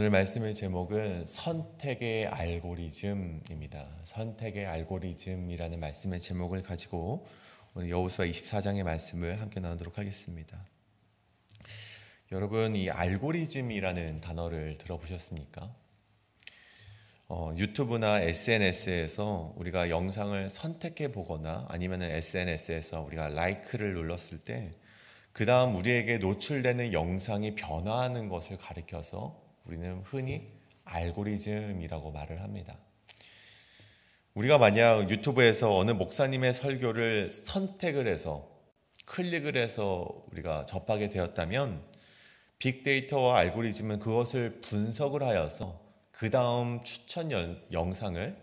오늘 말씀의 제목은 선택의 알고리즘입니다. 선택의 알고리즘이라는 말씀의 제목을 가지고 오늘 여호수아 24장의 말씀을 함께 나누도록 하겠습니다. 여러분, 이 알고리즘이라는 단어를 들어보셨습니까? 유튜브나 SNS에서 우리가 영상을 선택해 보거나 아니면 SNS에서 우리가 라이크를 눌렀을 때 그 다음 우리에게 노출되는 영상이 변화하는 것을 가리켜서 우리는 흔히 알고리즘이라고 말을 합니다. 우리가 만약 유튜브에서 어느 목사님의 설교를 선택을 해서 클릭을 해서 우리가 접하게 되었다면 빅데이터와 알고리즘은 그것을 분석을 하여서 그 다음 추천 영상을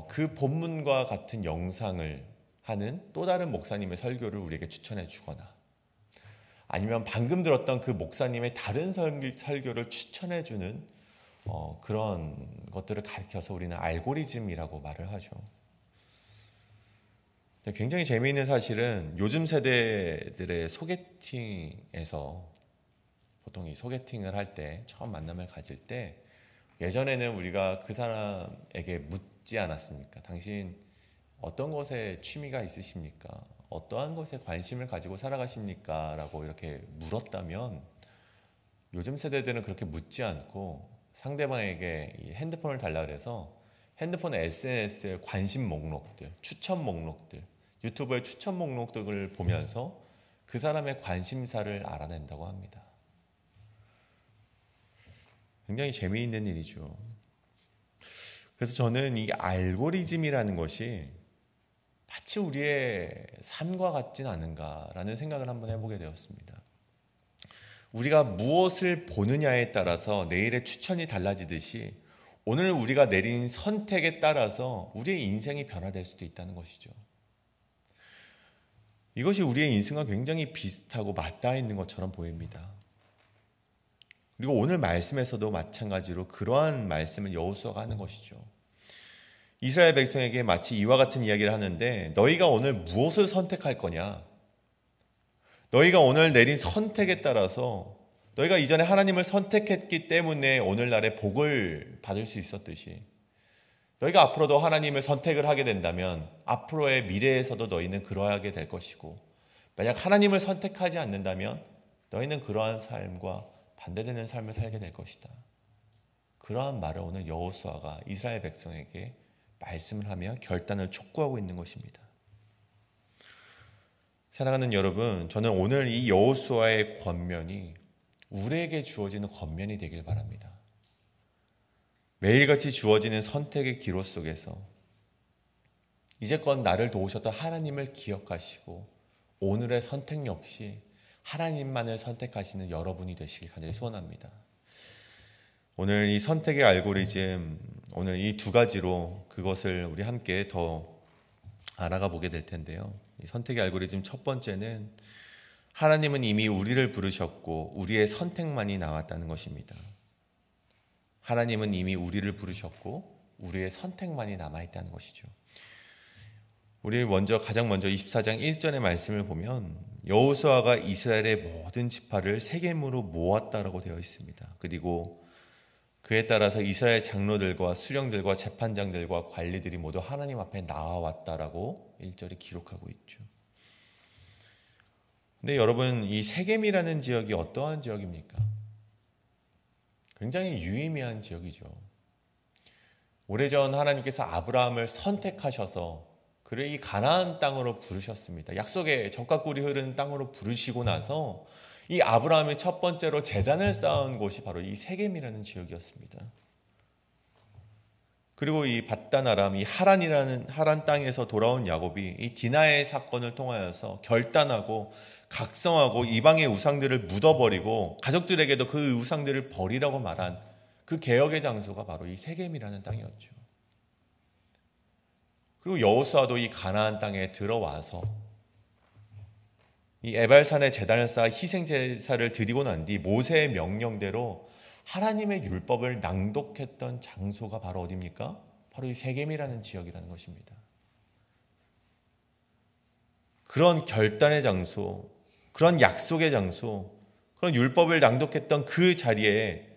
그 본문과 같은 영상을 하는 또 다른 목사님의 설교를 우리에게 추천해 주거나 아니면 방금 들었던 그 목사님의 다른 설교를 추천해주는 그런 것들을 가리켜서 우리는 알고리즘이라고 말을 하죠. 굉장히 재미있는 사실은 요즘 세대들의 소개팅에서 보통 이 소개팅을 할 때 처음 만남을 가질 때 예전에는 우리가 그 사람에게 묻지 않았습니까? 당신 어떤 것에 취미가 있으십니까? 어떠한 것에 관심을 가지고 살아가십니까? 라고 이렇게 물었다면 요즘 세대들은 그렇게 묻지 않고 상대방에게 이 핸드폰을 달라 그래서 핸드폰 SNS의 관심 목록들, 추천 목록들, 유튜브의 추천 목록들을 보면서 그 사람의 관심사를 알아낸다고 합니다. 굉장히 재미있는 일이죠. 그래서 저는 이 알고리즘이라는 것이 마치 우리의 삶과 같진 않은가라는 생각을 한번 해보게 되었습니다. 우리가 무엇을 보느냐에 따라서 내일의 추천이 달라지듯이 오늘 우리가 내린 선택에 따라서 우리의 인생이 변화될 수도 있다는 것이죠. 이것이 우리의 인생과 굉장히 비슷하고 맞닿아 있는 것처럼 보입니다. 그리고 오늘 말씀에서도 마찬가지로 그러한 말씀을 여호수아가 하는 것이죠. 이스라엘 백성에게 마치 이와 같은 이야기를 하는데 너희가 오늘 무엇을 선택할 거냐? 너희가 오늘 내린 선택에 따라서 너희가 이전에 하나님을 선택했기 때문에 오늘날의 복을 받을 수 있었듯이 너희가 앞으로도 하나님을 선택을 하게 된다면 앞으로의 미래에서도 너희는 그러하게 될 것이고 만약 하나님을 선택하지 않는다면 너희는 그러한 삶과 반대되는 삶을 살게 될 것이다. 그러한 말을 오늘 여호수아가 이스라엘 백성에게 말씀을 하며 결단을 촉구하고 있는 것입니다. 사랑하는 여러분, 저는 오늘 이 여호수아의 권면이 우리에게 주어지는 권면이 되길 바랍니다. 매일같이 주어지는 선택의 기로 속에서 이제껏 나를 도우셨던 하나님을 기억하시고 오늘의 선택 역시 하나님만을 선택하시는 여러분이 되시길 간절히 소원합니다. 오늘 이 선택의 알고리즘, 오늘 이 두 가지로 그것을 우리 함께 더 알아가 보게 될 텐데요. 이 선택의 알고리즘 첫 번째는 하나님은 이미 우리를 부르셨고 우리의 선택만이 남았다는 것입니다. 하나님은 이미 우리를 부르셨고 우리의 선택만이 남아있다는 것이죠. 우리 가장 먼저 24장 1절의 말씀을 보면 여호수아가 이스라엘의 모든 지파를 세겜으로 모았다라고 되어 있습니다. 그리고 그에 따라서 이스라엘 장로들과 수령들과 재판장들과 관리들이 모두 하나님 앞에 나와왔다라고 1절에 기록하고 있죠. 근데 여러분, 이 세겜이라는 지역이 어떠한 지역입니까? 굉장히 유의미한 지역이죠. 오래전 하나님께서 아브라함을 선택하셔서 그를 이 가나안 땅으로 부르셨습니다. 약속의 젖과 꿀이 흐르는 땅으로 부르시고 나서 이 아브라함이 첫 번째로 제단을 쌓은 곳이 바로 이 세겜이라는 지역이었습니다. 그리고 이 밧단 아람, 이 하란 땅에서 돌아온 야곱이 이 디나의 사건을 통하여서 결단하고 각성하고 이방의 우상들을 묻어버리고 가족들에게도 그 우상들을 버리라고 말한 그 개혁의 장소가 바로 이 세겜이라는 땅이었죠. 그리고 여호수아도 이 가나안 땅에 들어와서 이 에발산에 제단을 쌓아 희생 제사를 드리고 난 뒤 모세의 명령대로 하나님의 율법을 낭독했던 장소가 바로 어디입니까? 바로 이 세겜이라는 지역이라는 것입니다. 그런 결단의 장소, 그런 약속의 장소, 그런 율법을 낭독했던 그 자리에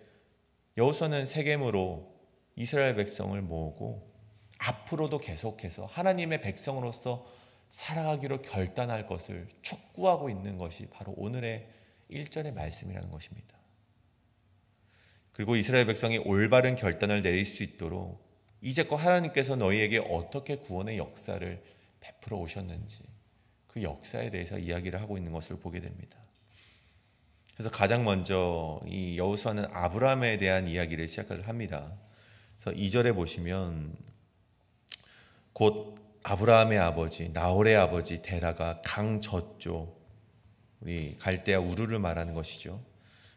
여호수아는 세겜으로 이스라엘 백성을 모으고 앞으로도 계속해서 하나님의 백성으로서 살아가기로 결단할 것을 촉구하고 있는 것이 바로 오늘의 1절의 말씀이라는 것입니다. 그리고 이스라엘 백성이 올바른 결단을 내릴 수 있도록 이제껏 하나님께서 너희에게 어떻게 구원의 역사를 베풀어 오셨는지 그 역사에 대해서 이야기를 하고 있는 것을 보게 됩니다. 그래서 가장 먼저 이 여호수아는 아브라함에 대한 이야기를 시작을 합니다. 그래서 2절에 보시면 곧 아브라함의 아버지 나홀의 아버지 데라가 강 저쪽 우리 갈대아 우르를 말하는 것이죠.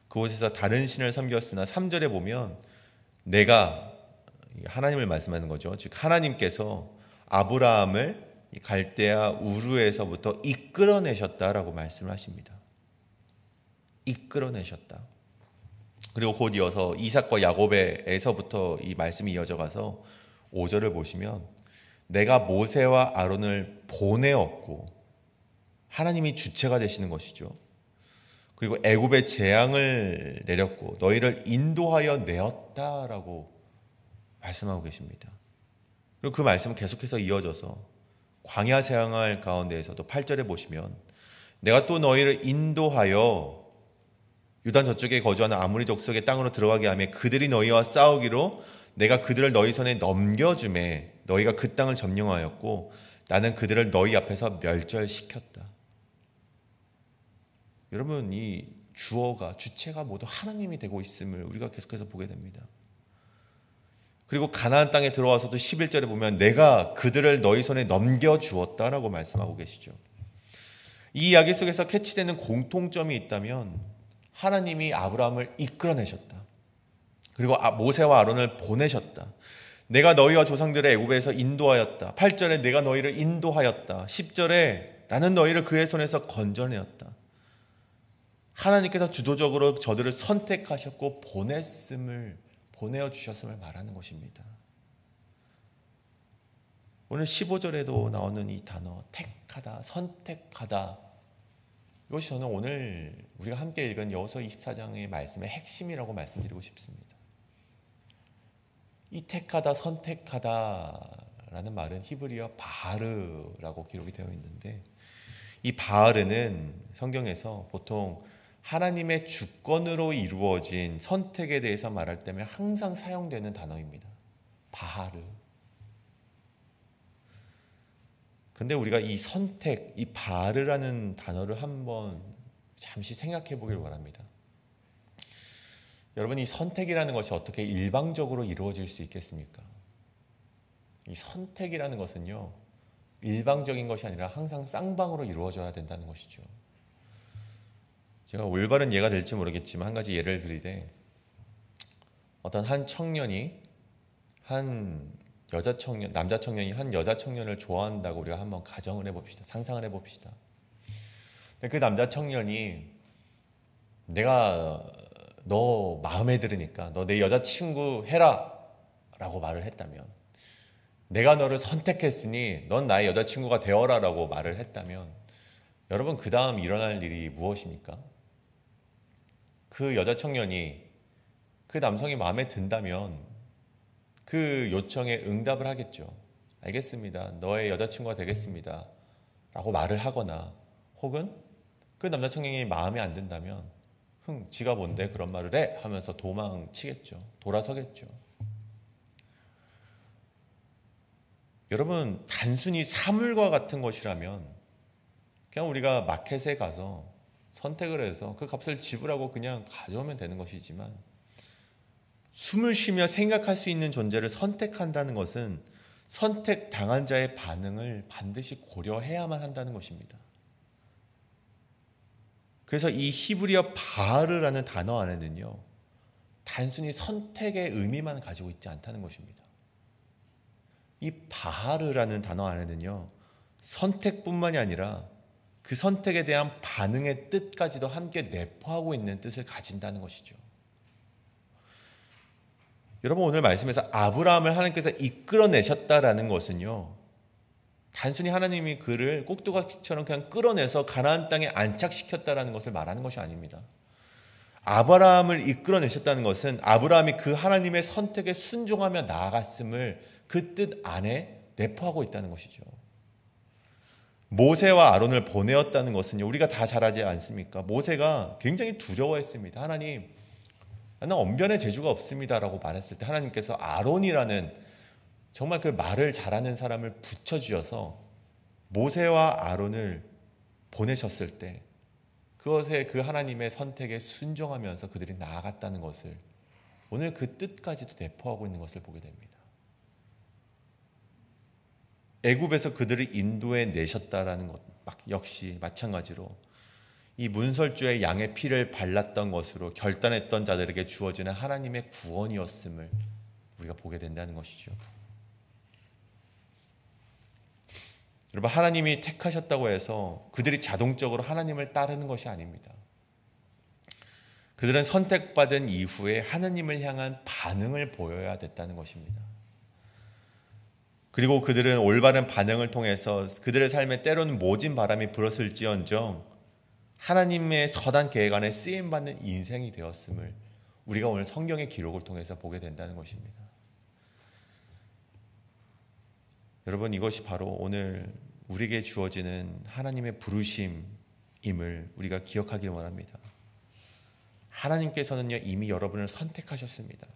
그곳에서 다른 신을 섬겼으나 3절에 보면 내가 하나님을 말씀하는 거죠. 즉 하나님께서 아브라함을 갈대아 우르에서부터 이끌어내셨다라고 말씀을 하십니다. 이끌어내셨다. 그리고 곧 이어서 이삭과 야곱에서부터 이 말씀이 이어져 가서 5절을 보시면 내가 모세와 아론을 보내었고 하나님이 주체가 되시는 것이죠. 그리고 애굽의 재앙을 내렸고 너희를 인도하여 내었다라고 말씀하고 계십니다. 그리고 그 말씀은 계속해서 이어져서 광야 생활 가운데에서도 8절에 보시면 내가 또 너희를 인도하여 유단 저쪽에 거주하는 아모리 족속의 땅으로 들어가게 하며 그들이 너희와 싸우기로 내가 그들을 너희 손에 넘겨주매 너희가 그 땅을 점령하였고 나는 그들을 너희 앞에서 멸절시켰다. 여러분 이 주어가 주체가 모두 하나님이 되고 있음을 우리가 계속해서 보게 됩니다. 그리고 가나안 땅에 들어와서도 11절에 보면 내가 그들을 너희 손에 넘겨주었다라고 말씀하고 계시죠. 이 이야기 속에서 캐치되는 공통점이 있다면 하나님이 아브라함을 이끌어내셨다. 그리고 모세와 아론을 보내셨다. 내가 너희와 조상들의 애굽에서 인도하였다. 8절에 내가 너희를 인도하였다. 10절에 나는 너희를 그의 손에서 건져내었다. 하나님께서 주도적으로 저들을 선택하셨고 보내어 주셨음을 말하는 것입니다. 오늘 15절에도 나오는 이 단어 택하다, 선택하다, 이것이 저는 오늘 우리가 함께 읽은 여호수아 24장의 말씀의 핵심이라고 말씀드리고 싶습니다. 이 택하다, 선택하다라는 말은 히브리어 바르라고 기록이 되어 있는데 이 바르는 성경에서 보통 하나님의 주권으로 이루어진 선택에 대해서 말할 때면 항상 사용되는 단어입니다. 바르. 근데 우리가 이 선택, 이 바르라는 단어를 한번 잠시 생각해 보길 바랍니다. 여러분 이 선택이라는 것이 어떻게 일방적으로 이루어질 수 있겠습니까? 이 선택이라는 것은요 일방적인 것이 아니라 항상 쌍방으로 이루어져야 된다는 것이죠. 제가 올바른 예가 될지 모르겠지만 한 가지 예를 드리되 어떤 한 청년이 남자 청년이 한 여자 청년을 좋아한다고 우리가 한번 가정을 해봅시다. 상상을 해봅시다. 근데 그 남자 청년이 내가 너 마음에 들으니까 너 내 여자친구 해라 라고 말을 했다면, 내가 너를 선택했으니 넌 나의 여자친구가 되어라 라고 말을 했다면 여러분 그 다음 일어날 일이 무엇입니까? 그 여자 청년이 그 남성이 마음에 든다면 그 요청에 응답을 하겠죠. 알겠습니다. 너의 여자친구가 되겠습니다. 라고 말을 하거나, 혹은 그 남자 청년이 마음에 안 든다면 지가 뭔데 그런 말을 해? 하면서 도망치겠죠. 돌아서겠죠. 여러분 단순히 사물과 같은 것이라면 그냥 우리가 마켓에 가서 선택을 해서 그 값을 지불하고 그냥 가져오면 되는 것이지만, 숨을 쉬며 생각할 수 있는 존재를 선택한다는 것은 선택당한 자의 반응을 반드시 고려해야만 한다는 것입니다. 그래서 이 히브리어 바르라는 단어 안에는요 단순히 선택의 의미만 가지고 있지 않다는 것입니다. 이 바르라는 단어 안에는요 선택뿐만이 아니라 그 선택에 대한 반응의 뜻까지도 함께 내포하고 있는 뜻을 가진다는 것이죠. 여러분 오늘 말씀에서 아브라함을 하나님께서 이끌어내셨다라는 것은요 단순히 하나님이 그를 꼭두각시처럼 그냥 끌어내서 가나안 땅에 안착시켰다라는 것을 말하는 것이 아닙니다. 아브라함을 이끌어내셨다는 것은 아브라함이 그 하나님의 선택에 순종하며 나아갔음을 그 뜻 안에 내포하고 있다는 것이죠. 모세와 아론을 보내었다는 것은요, 우리가 다 잘 알지 않습니까? 모세가 굉장히 두려워했습니다. 하나님, 나는 언변의 재주가 없습니다라고 말했을 때 하나님께서 아론이라는 정말 그 말을 잘하는 사람을 붙여주셔서 모세와 아론을 보내셨을 때 그것에 그 하나님의 선택에 순종하면서 그들이 나아갔다는 것을 오늘 그 뜻까지도 내포하고 있는 것을 보게 됩니다. 애굽에서 그들을 인도해 내셨다라는 것 역시 마찬가지로 이 문설주에 양의 피를 발랐던 것으로 결단했던 자들에게 주어지는 하나님의 구원이었음을 우리가 보게 된다는 것이죠. 여러분, 하나님이 택하셨다고 해서 그들이 자동적으로 하나님을 따르는 것이 아닙니다. 그들은 선택받은 이후에 하나님을 향한 반응을 보여야 됐다는 것입니다. 그리고 그들은 올바른 반응을 통해서 그들의 삶에 때로는 모진 바람이 불었을지언정 하나님의 선한 계획 안에 쓰임받는 인생이 되었음을 우리가 오늘 성경의 기록을 통해서 보게 된다는 것입니다. 여러분, 이것이 바로 오늘 우리에게 주어지는 하나님의 부르심임을 우리가 기억하길 원합니다. 하나님께서는요, 이미 여러분을 선택하셨습니다.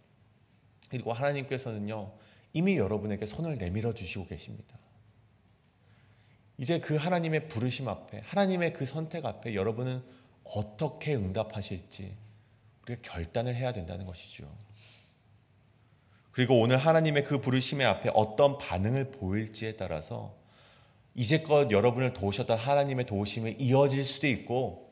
그리고 하나님께서는요, 이미 여러분에게 손을 내밀어 주시고 계십니다. 이제 그 하나님의 부르심 앞에, 하나님의 그 선택 앞에 여러분은 어떻게 응답하실지 우리가 결단을 해야 된다는 것이죠. 그리고 오늘 하나님의 그 부르심의 앞에 어떤 반응을 보일지에 따라서 이제껏 여러분을 도우셨던 하나님의 도우심이 이어질 수도 있고,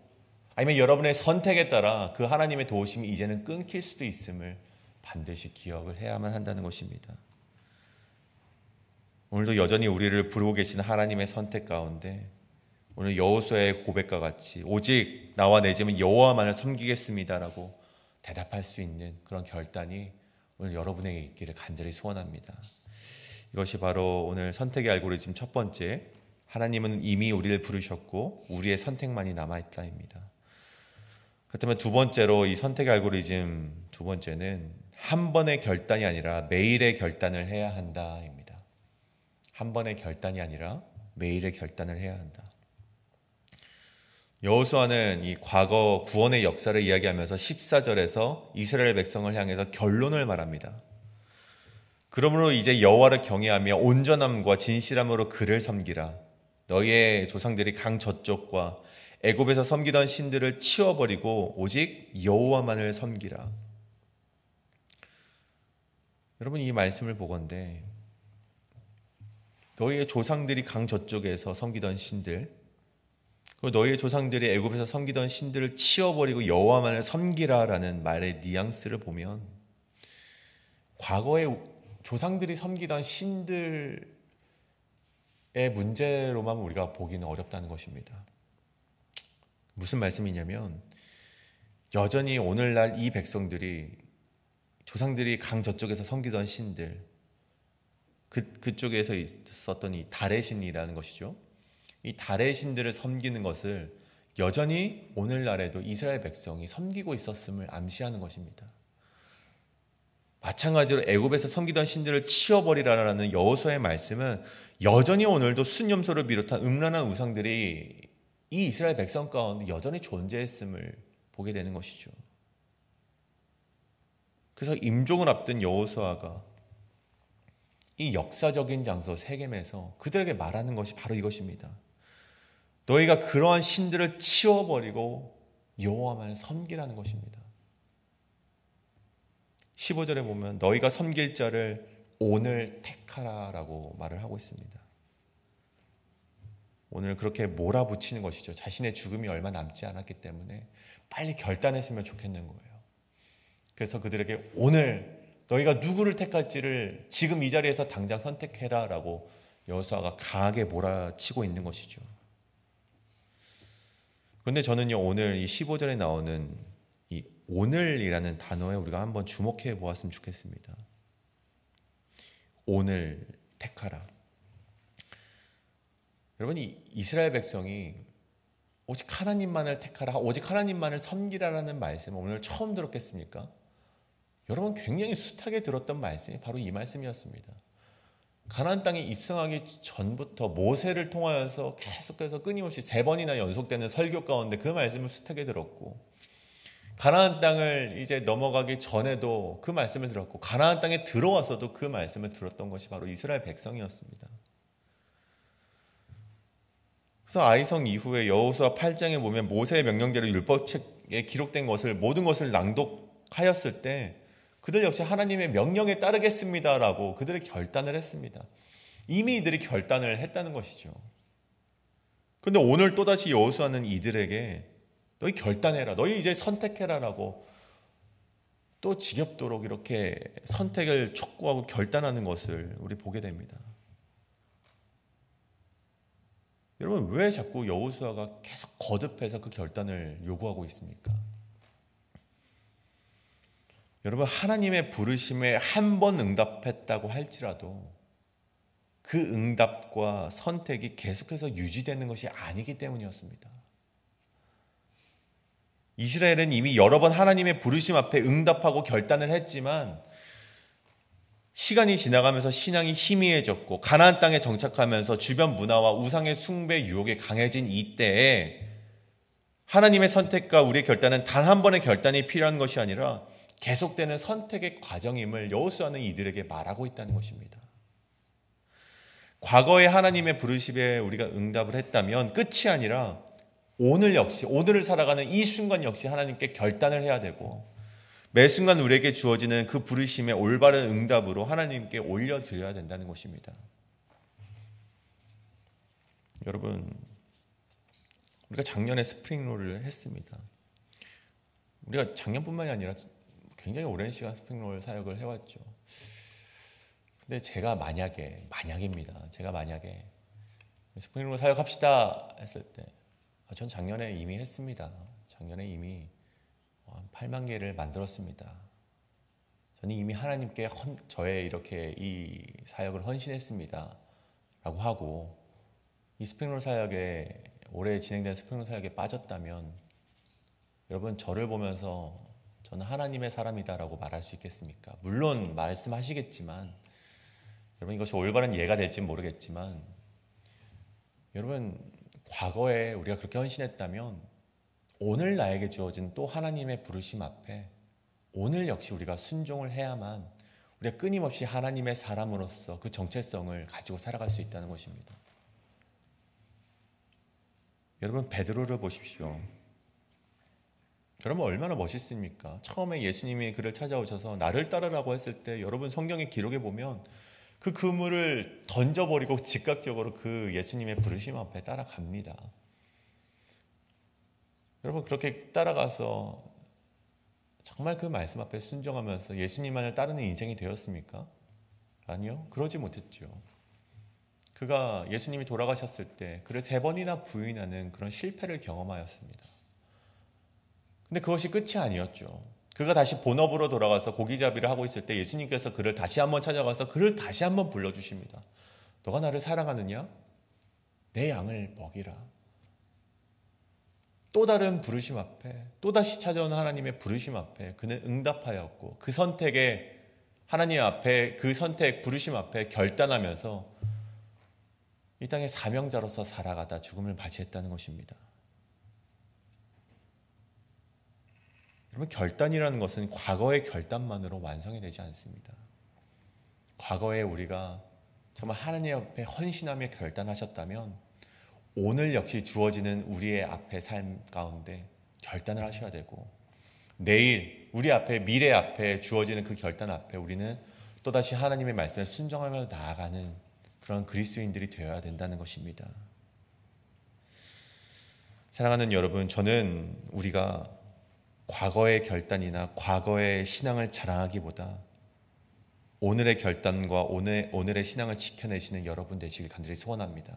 아니면 여러분의 선택에 따라 그 하나님의 도우심이 이제는 끊길 수도 있음을 반드시 기억을 해야만 한다는 것입니다. 오늘도 여전히 우리를 부르고 계시는 하나님의 선택 가운데 오늘 여호수아의 고백과 같이 오직 나와 내 집은 여호와만을 섬기겠습니다라고 대답할 수 있는 그런 결단이 오늘 여러분에게 있기를 간절히 소원합니다. 이것이 바로 오늘 선택의 알고리즘 첫 번째, 하나님은 이미 우리를 부르셨고 우리의 선택만이 남아있다입니다. 그렇다면 두 번째로 이 선택의 알고리즘 두 번째는 한 번의 결단이 아니라 매일의 결단을 해야 한다입니다. 한 번의 결단이 아니라 매일의 결단을 해야 한다. 여호수아는 이 과거 구원의 역사를 이야기하면서 14절에서 이스라엘 백성을 향해서 결론을 말합니다. 그러므로 이제 여호와를 경외하며 온전함과 진실함으로 그를 섬기라. 너희의 조상들이 강 저쪽과 애굽에서 섬기던 신들을 치워버리고 오직 여호와만을 섬기라. 여러분, 이 말씀을 보건대 너희의 조상들이 강 저쪽에서 섬기던 신들, 그리고 너희의 조상들이 애굽에서 섬기던 신들을 치워버리고 여호와만을 섬기라라는 말의 뉘앙스를 보면 과거에 조상들이 섬기던 신들의 문제로만 우리가 보기는 어렵다는 것입니다. 무슨 말씀이냐면 여전히 오늘날 이 백성들이 조상들이 강 저쪽에서 섬기던 신들, 그쪽에서 있었던 이 달의 신이라는 것이죠. 이 달의 신들을 섬기는 것을 여전히 오늘날에도 이스라엘 백성이 섬기고 있었음을 암시하는 것입니다. 마찬가지로 애굽에서 섬기던 신들을 치워버리라라는 여호수아의 말씀은 여전히 오늘도 순념소를 비롯한 음란한 우상들이 이 이스라엘 백성 가운데 여전히 존재했음을 보게 되는 것이죠. 그래서 임종을 앞둔 여호수아가 이 역사적인 장소 세겜에서 그들에게 말하는 것이 바로 이것입니다. 너희가 그러한 신들을 치워버리고 여호와만을 섬기라는 것입니다. 15절에 보면 너희가 섬길 자를 오늘 택하라라고 말을 하고 있습니다. 오늘 그렇게 몰아붙이는 것이죠. 자신의 죽음이 얼마 남지 않았기 때문에 빨리 결단했으면 좋겠는 거예요. 그래서 그들에게 오늘 너희가 누구를 택할지를 지금 이 자리에서 당장 선택해라 라고 여호수아가 강하게 몰아치고 있는 것이죠. 그런데 저는요, 오늘 이 15절에 나오는 이 오늘이라는 단어에 우리가 한번 주목해 보았으면 좋겠습니다. 오늘 택하라. 여러분, 이 이스라엘 백성이 오직 하나님만을 택하라, 오직 하나님만을 섬기라라는 말씀 오늘 처음 들었겠습니까? 여러분 굉장히 숱하게 들었던 말씀이 바로 이 말씀이었습니다. 가나안 땅에 입성하기 전부터 모세를 통하여서 계속해서 끊임없이 3번이나 연속되는 설교 가운데 그 말씀을 숱하게 들었고, 가나안 땅을 이제 넘어가기 전에도 그 말씀을 들었고, 가나안 땅에 들어와서도 그 말씀을 들었던 것이 바로 이스라엘 백성이었습니다. 그래서 아이성 이후에 여호수아 8장에 보면 모세의 명령대로 율법책에 기록된 것을, 모든 것을 낭독하였을 때 그들 역시 하나님의 명령에 따르겠습니다라고 그들의 결단을 했습니다. 이미 이들이 결단을 했다는 것이죠. 그런데 오늘 또다시 여호수아는 이들에게 너희 결단해라, 너희 이제 선택해라라고 또 지겹도록 이렇게 선택을 촉구하고 결단하는 것을 우리 보게 됩니다. 여러분, 왜 자꾸 여호수아가 계속 거듭해서 그 결단을 요구하고 있습니까? 여러분, 하나님의 부르심에 한 번 응답했다고 할지라도 그 응답과 선택이 계속해서 유지되는 것이 아니기 때문이었습니다. 이스라엘은 이미 여러 번 하나님의 부르심 앞에 응답하고 결단을 했지만 시간이 지나가면서 신앙이 희미해졌고 가나안 땅에 정착하면서 주변 문화와 우상의 숭배 유혹이 강해진 이때에 하나님의 선택과 우리의 결단은 단 한 번의 결단이 필요한 것이 아니라 계속되는 선택의 과정임을 여호수아는 이들에게 말하고 있다는 것입니다. 과거에 하나님의 부르심에 우리가 응답을 했다면 끝이 아니라 오늘 역시, 오늘을 살아가는 이 순간 역시 하나님께 결단을 해야 되고, 매 순간 우리에게 주어지는 그 부르심의 올바른 응답으로 하나님께 올려드려야 된다는 것입니다. 여러분, 우리가 작년에 스프링롤을 했습니다. 우리가 작년뿐만이 아니라 굉장히 오랜 시간 스프링롤 사역을 해왔죠. 근데 제가 만약입니다. 제가 만약에 스프링롤 사역합시다 했을 때, 전 작년에 이미 했습니다. 작년에 이미 8만 개를 만들었습니다. 저는 이미 하나님께 저의 이렇게 이 사역을 헌신했습니다 라고 하고, 이 스프링롤 사역에 올해 진행된 스프링롤 사역에 빠졌다면 여러분, 저를 보면서 저는 하나님의 사람이다라고 말할 수 있겠습니까? 물론 말씀하시겠지만, 여러분 이것이 올바른 예가 될지는 모르겠지만, 여러분 과거에 우리가 그렇게 헌신했다면 오늘 나에게 주어진 또 하나님의 부르심 앞에 오늘 역시 우리가 순종을 해야만 우리가 끊임없이 하나님의 사람으로서 그 정체성을 가지고 살아갈 수 있다는 것입니다. 여러분, 베드로를 보십시오. 여러분 얼마나 멋있습니까? 처음에 예수님이 그를 찾아오셔서 나를 따르라고 했을 때 여러분 성경의 기록에 보면 그 그물을 던져버리고 즉각적으로 그 예수님의 부르심 앞에 따라갑니다. 여러분 그렇게 따라가서 정말 그 말씀 앞에 순종하면서 예수님만을 따르는 인생이 되었습니까? 아니요, 그러지 못했죠. 그가 예수님이 돌아가셨을 때 그를 3번이나 부인하는 그런 실패를 경험하였습니다. 근데 그것이 끝이 아니었죠. 그가 다시 본업으로 돌아가서 고기잡이를 하고 있을 때 예수님께서 그를 다시 한번 찾아가서 그를 다시 한번 불러주십니다. 너가 나를 사랑하느냐? 내 양을 먹이라. 또 다른 부르심 앞에, 또다시 찾아오는 하나님의 부르심 앞에 그는 응답하였고, 그 선택에 하나님 앞에, 그 선택 부르심 앞에 결단하면서 이 땅의 사명자로서 살아가다 죽음을 맞이했다는 것입니다. 여러분, 결단이라는 것은 과거의 결단만으로 완성이 되지 않습니다. 과거에 우리가 정말 하나님 앞에 헌신하며 결단하셨다면 오늘 역시 주어지는 우리의 앞에 삶 가운데 결단을 하셔야 되고, 내일 우리 앞에, 미래 앞에 주어지는 그 결단 앞에 우리는 또다시 하나님의 말씀에 순종하며 나아가는 그런 그리스도인들이 되어야 된다는 것입니다. 사랑하는 여러분, 저는 우리가 과거의 결단이나 과거의 신앙을 자랑하기보다 오늘의 결단과 오늘의 신앙을 지켜내시는 여러분 되시길 간절히 소원합니다.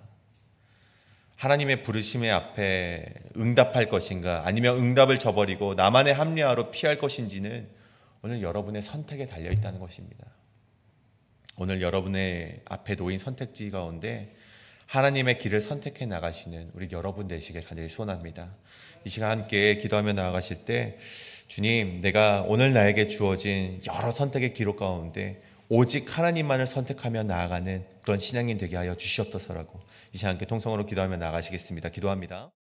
하나님의 부르심의 앞에 응답할 것인가, 아니면 응답을 저버리고 나만의 합리화로 피할 것인지는 오늘 여러분의 선택에 달려있다는 것입니다. 오늘 여러분의 앞에 놓인 선택지 가운데 하나님의 길을 선택해 나가시는 우리 여러분 되시길 간절히 소원합니다. 이 시간 함께 기도하며 나아가실 때 주님, 내가 오늘 나에게 주어진 여러 선택의 기록 가운데 오직 하나님만을 선택하며 나아가는 그런 신앙인 되게 하여 주시옵소서라고 이 시간 함께 통성으로 기도하며 나아가시겠습니다. 기도합니다.